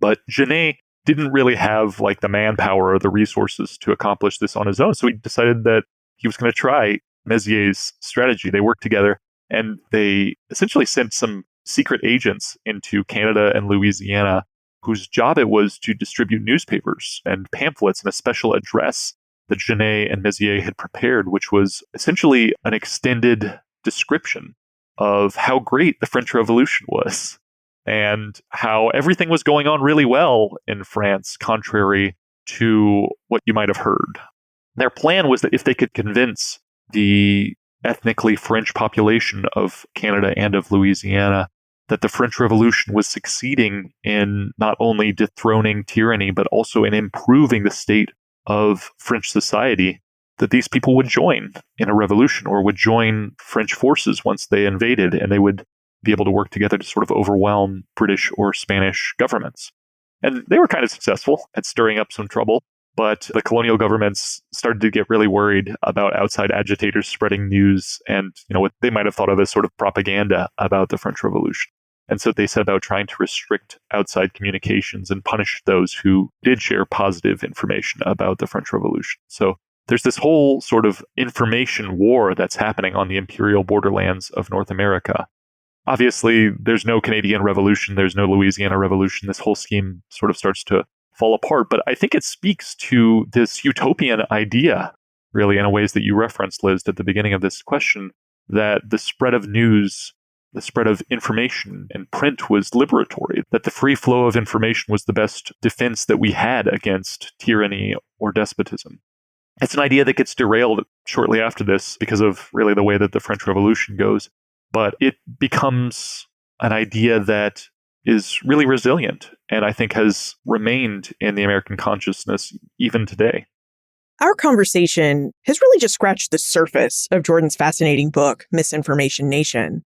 But Genet didn't really have like the manpower or the resources to accomplish this on his own, so he decided that he was going to try Messier's strategy. They worked together, and they essentially sent some secret agents into Canada and Louisiana, whose job it was to distribute newspapers and pamphlets and a special address that Genet and Mézières had prepared, which was essentially an extended description of how great the French Revolution was and how everything was going on really well in France, contrary to what you might have heard. Their plan was that if they could convince the ethnically French population of Canada and of Louisiana that the French Revolution was succeeding in not only dethroning tyranny, but also in improving the state of French society, that these people would join in a revolution or would join French forces once they invaded, and they would be able to work together to sort of overwhelm British or Spanish governments. And they were kind of successful at stirring up some trouble, but the colonial governments started to get really worried about outside agitators spreading news and, what they might have thought of as sort of propaganda about the French Revolution. And so they set about trying to restrict outside communications and punish those who did share positive information about the French Revolution. So there's this whole sort of information war that's happening on the imperial borderlands of North America. Obviously, there's no Canadian Revolution, there's no Louisiana Revolution. This whole scheme sort of starts to fall apart. But I think it speaks to this utopian idea, really, in ways that you referenced, Liz, at the beginning of this question, that the spread of news, the spread of information and print was liberatory, that the free flow of information was the best defense that we had against tyranny or despotism. It's an idea that gets derailed shortly after this because of really the way that the French Revolution goes. But it becomes an idea that is really resilient and I think has remained in the American consciousness even today. Our conversation has really just scratched the surface of Jordan's fascinating book, Misinformation Nation.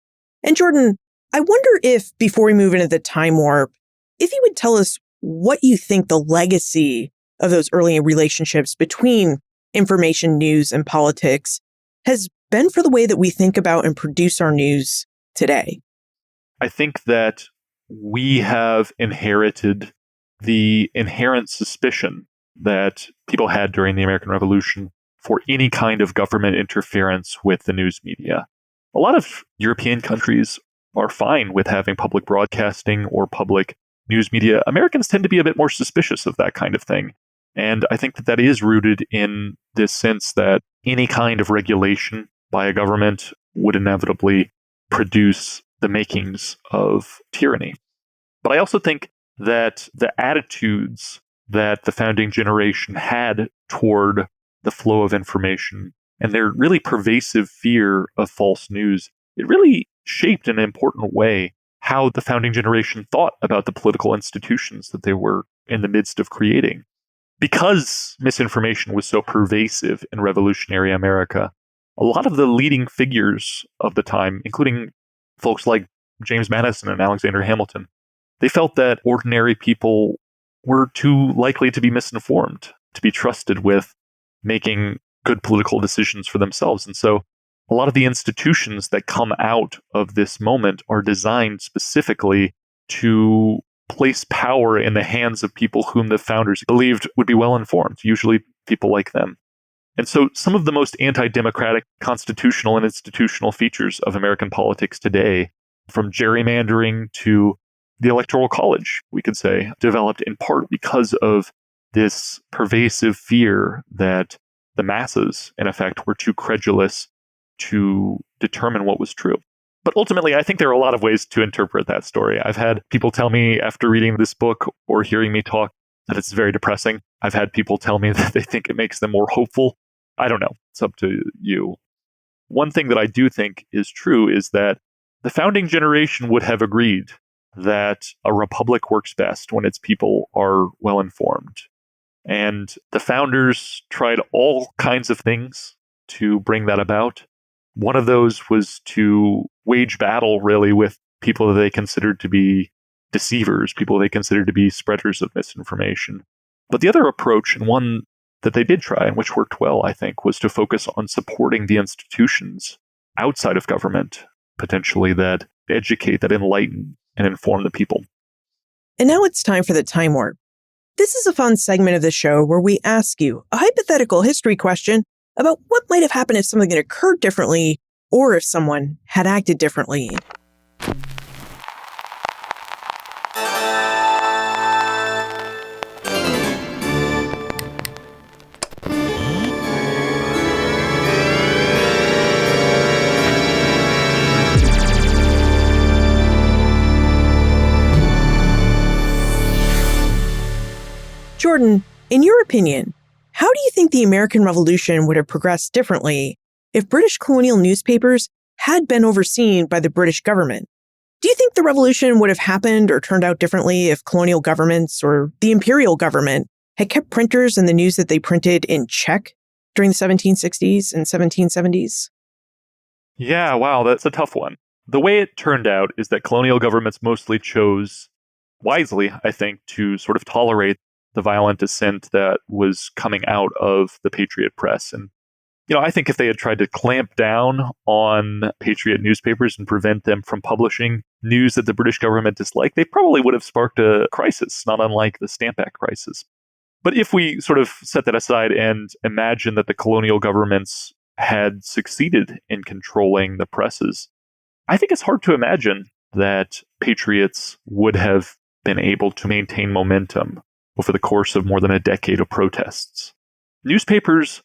And Jordan, I wonder if, before we move into the time warp, if you would tell us what you think the legacy of those early relationships between information, news, and politics has been for the way that we think about and produce our news today. I think that we have inherited the inherent suspicion that people had during the American Revolution for any kind of government interference with the news media. A lot of European countries are fine with having public broadcasting or public news media. Americans tend to be a bit more suspicious of that kind of thing. And I think that that is rooted in this sense that any kind of regulation by a government would inevitably produce the makings of tyranny. But I also think that the attitudes that the founding generation had toward the flow of information and their really pervasive fear of false news, it really shaped in an important way how the founding generation thought about the political institutions that they were in the midst of creating. Because misinformation was so pervasive in revolutionary America, a lot of the leading figures of the time, including folks like James Madison and Alexander Hamilton, they felt that ordinary people were too likely to be misinformed, to be trusted with making good political decisions for themselves. And so a lot of the institutions that come out of this moment are designed specifically to place power in the hands of people whom the founders believed would be well informed, usually people like them. And so some of the most anti-democratic constitutional and institutional features of American politics today, from gerrymandering to the Electoral College, we could say, developed in part because of this pervasive fear that the masses, in effect, were too credulous to determine what was true. But ultimately, I think there are a lot of ways to interpret that story. I've had people tell me after reading this book or hearing me talk that it's very depressing. I've had people tell me that they think it makes them more hopeful. I don't know. It's up to you. One thing that I do think is true is that the founding generation would have agreed that a republic works best when its people are well informed. And the founders tried all kinds of things to bring that about. One of those was to wage battle, really, with people that they considered to be deceivers, people they considered to be spreaders of misinformation. But the other approach, and one that they did try, and which worked well, I think, was to focus on supporting the institutions outside of government, potentially, that educate, that enlighten, and inform the people. And now it's time for the Time Warp. This is a fun segment of the show where we ask you a hypothetical history question about what might have happened if something had occurred differently or if someone had acted differently. In your opinion, how do you think the American Revolution would have progressed differently if British colonial newspapers had been overseen by the British government? Do you think the revolution would have happened or turned out differently if colonial governments or the imperial government had kept printers and the news that they printed in check during the 1760s and 1770s? Yeah, wow, that's a tough one. The way it turned out is that colonial governments mostly chose, wisely, I think, to sort of tolerate the violent dissent that was coming out of the Patriot press. And, I think if they had tried to clamp down on Patriot newspapers and prevent them from publishing news that the British government disliked, they probably would have sparked a crisis, not unlike the Stamp Act crisis. But if we sort of set that aside and imagine that the colonial governments had succeeded in controlling the presses, I think it's hard to imagine that patriots would have been able to maintain momentum over the course of more than a decade of protests. Newspapers,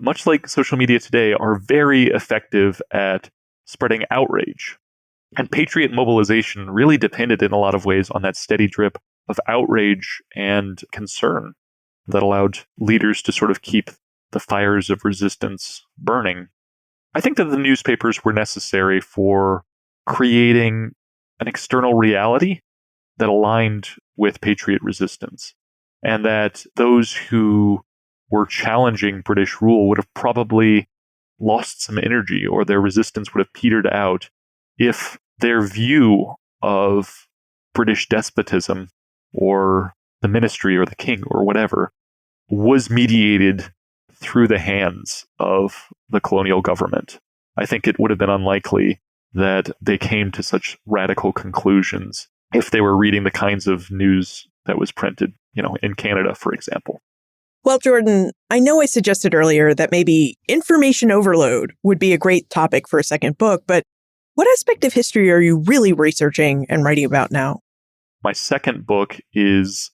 much like social media today, are very effective at spreading outrage. And patriot mobilization really depended in a lot of ways on that steady drip of outrage and concern that allowed leaders to sort of keep the fires of resistance burning. I think that the newspapers were necessary for creating an external reality that aligned with patriot resistance, and that those who were challenging British rule would have probably lost some energy, or their resistance would have petered out if their view of British despotism or the ministry or the king or whatever was mediated through the hands of the colonial government. I think it would have been unlikely that they came to such radical conclusions if they were reading the kinds of news that was printed, in Canada, for example. Well, Jordan, I know I suggested earlier that maybe information overload would be a great topic for a second book, but what aspect of history are you really researching and writing about now? My second book is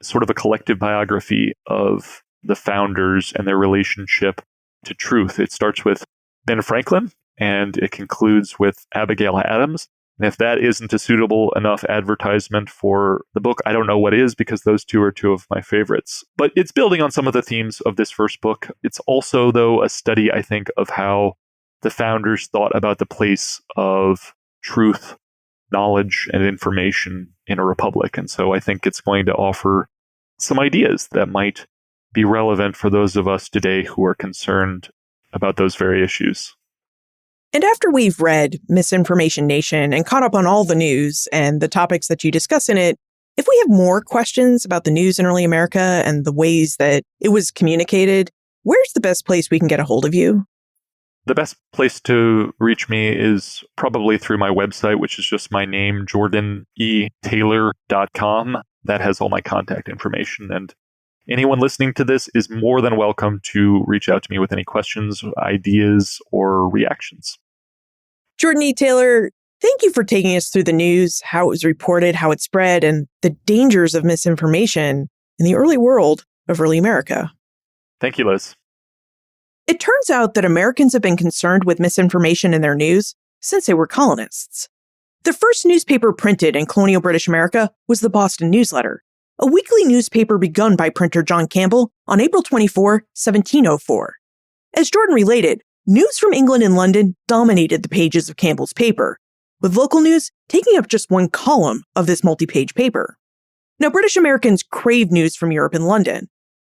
sort of a collective biography of the founders and their relationship to truth. It starts with Ben Franklin, and it concludes with Abigail Adams. And if that isn't a suitable enough advertisement for the book, I don't know what is, because those two are two of my favorites. But it's building on some of the themes of this first book. It's also, though, a study, I think, of how the founders thought about the place of truth, knowledge, and information in a republic. And so I think it's going to offer some ideas that might be relevant for those of us today who are concerned about those very issues. And after we've read Misinformation Nation and caught up on all the news and the topics that you discuss in it, if we have more questions about the news in early America and the ways that it was communicated, where's the best place we can get a hold of you? The best place to reach me is probably through my website, which is just my name, jordanetaylor.com. That has all my contact information. And anyone listening to this is more than welcome to reach out to me with any questions, ideas, or reactions. Jordan E. Taylor, thank you for taking us through the news, how it was reported, how it spread, and the dangers of misinformation in the early world of early America. Thank you, Liz. It turns out that Americans have been concerned with misinformation in their news since they were colonists. The first newspaper printed in colonial British America was the Boston Newsletter, a weekly newspaper begun by printer John Campbell on April 24, 1704. As Jordan related, news from England and London dominated the pages of Campbell's paper, with local news taking up just one column of this multi-page paper. Now, British Americans craved news from Europe and London.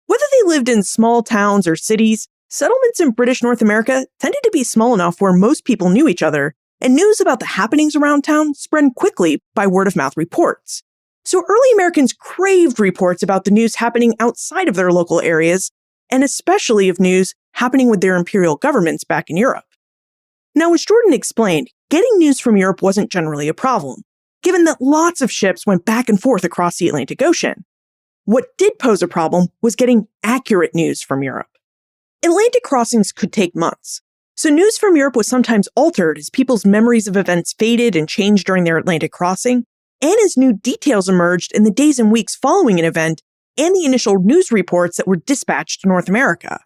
Whether they lived in small towns or cities, settlements in British North America tended to be small enough where most people knew each other, and news about the happenings around town spread quickly by word-of-mouth reports. So early Americans craved reports about the news happening outside of their local areas, and especially of news happening with their imperial governments back in Europe. Now, as Jordan explained, getting news from Europe wasn't generally a problem, given that lots of ships went back and forth across the Atlantic Ocean. What did pose a problem was getting accurate news from Europe. Atlantic crossings could take months, so news from Europe was sometimes altered as people's memories of events faded and changed during their Atlantic crossing, and as new details emerged in the days and weeks following an event and the initial news reports that were dispatched to North America.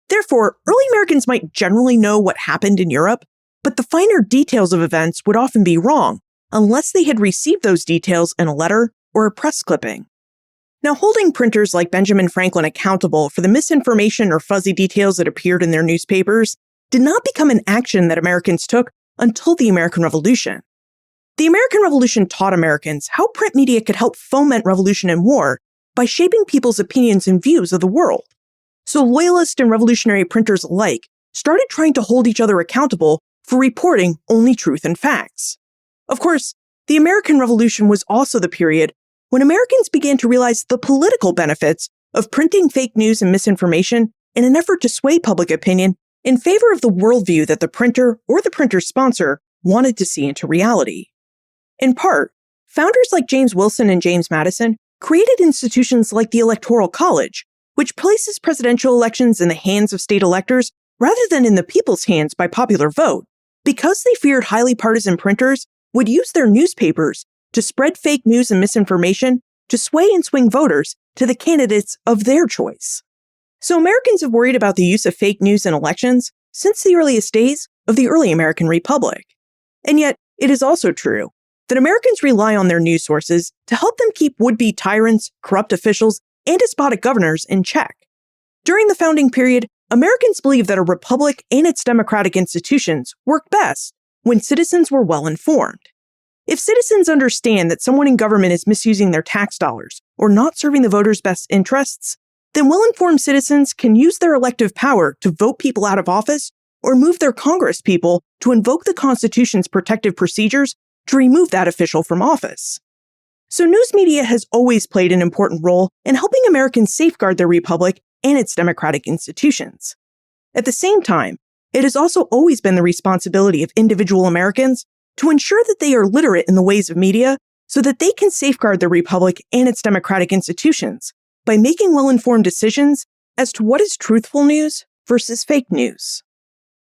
Therefore, early Americans might generally know what happened in Europe, but the finer details of events would often be wrong unless they had received those details in a letter or a press clipping. Now, holding printers like Benjamin Franklin accountable for the misinformation or fuzzy details that appeared in their newspapers did not become an action that Americans took until the American Revolution. The American Revolution taught Americans how print media could help foment revolution and war by shaping people's opinions and views of the world. So loyalist and revolutionary printers alike started trying to hold each other accountable for reporting only truth and facts. Of course, the American Revolution was also the period when Americans began to realize the political benefits of printing fake news and misinformation in an effort to sway public opinion in favor of the worldview that the printer or the printer's sponsor wanted to see into reality. In part, founders like James Wilson and James Madison created institutions like the Electoral College, which places presidential elections in the hands of state electors rather than in the people's hands by popular vote, because they feared highly partisan printers would use their newspapers to spread fake news and misinformation to sway and swing voters to the candidates of their choice. So Americans have worried about the use of fake news in elections since the earliest days of the early American Republic. And yet, it is also true that Americans rely on their news sources to help them keep would-be tyrants, corrupt officials, and despotic governors in check. During the founding period, Americans believed that a republic and its democratic institutions work best when citizens were well informed. If citizens understand that someone in government is misusing their tax dollars or not serving the voters' best interests, then well-informed citizens can use their elective power to vote people out of office or move their congresspeople to invoke the Constitution's protective procedures to remove that official from office. So news media has always played an important role in helping Americans safeguard their republic and its democratic institutions. At the same time, it has also always been the responsibility of individual Americans to ensure that they are literate in the ways of media so that they can safeguard the republic and its democratic institutions by making well-informed decisions as to what is truthful news versus fake news.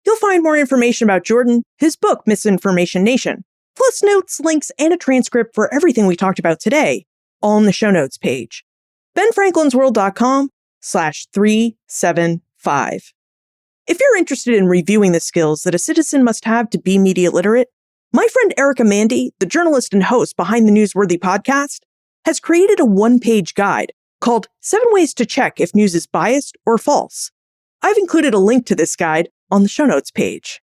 You'll find more information about Jordan, his book, Misinformation Nation, plus notes, links, and a transcript for everything we talked about today, all in the show notes page. benfranklinsworld.com/375. If you're interested in reviewing the skills that a citizen must have to be media literate, my friend Erica Mandy, the journalist and host behind the Newsworthy podcast, has created a one-page guide called 7 Ways to Check If News is Biased or False. I've included a link to this guide on the show notes page.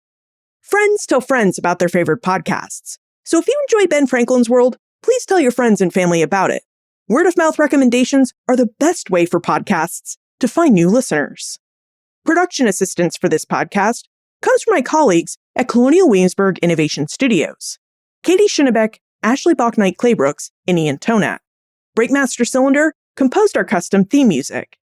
Friends tell friends about their favorite podcasts. So if you enjoy Ben Franklin's World, please tell your friends and family about it. Word-of-mouth recommendations are the best way for podcasts to find new listeners. Production assistance for this podcast comes from my colleagues at Colonial Williamsburg Innovation Studios, Katie Schinnebeck, Ashley Bachnight-Claybrooks, and Ian Tonat. Breakmaster Cylinder composed our custom theme music.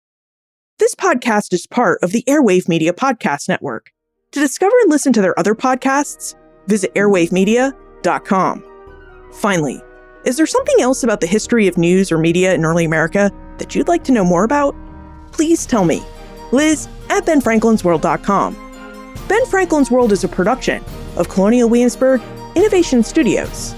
This podcast is part of the Airwave Media Podcast Network. To discover and listen to their other podcasts, visit airwavemedia.com. Finally, is there something else about the history of news or media in early America that you'd like to know more about? Please tell me. Liz at benfranklinsworld.com. Ben Franklin's World is a production of Colonial Williamsburg Innovation Studios.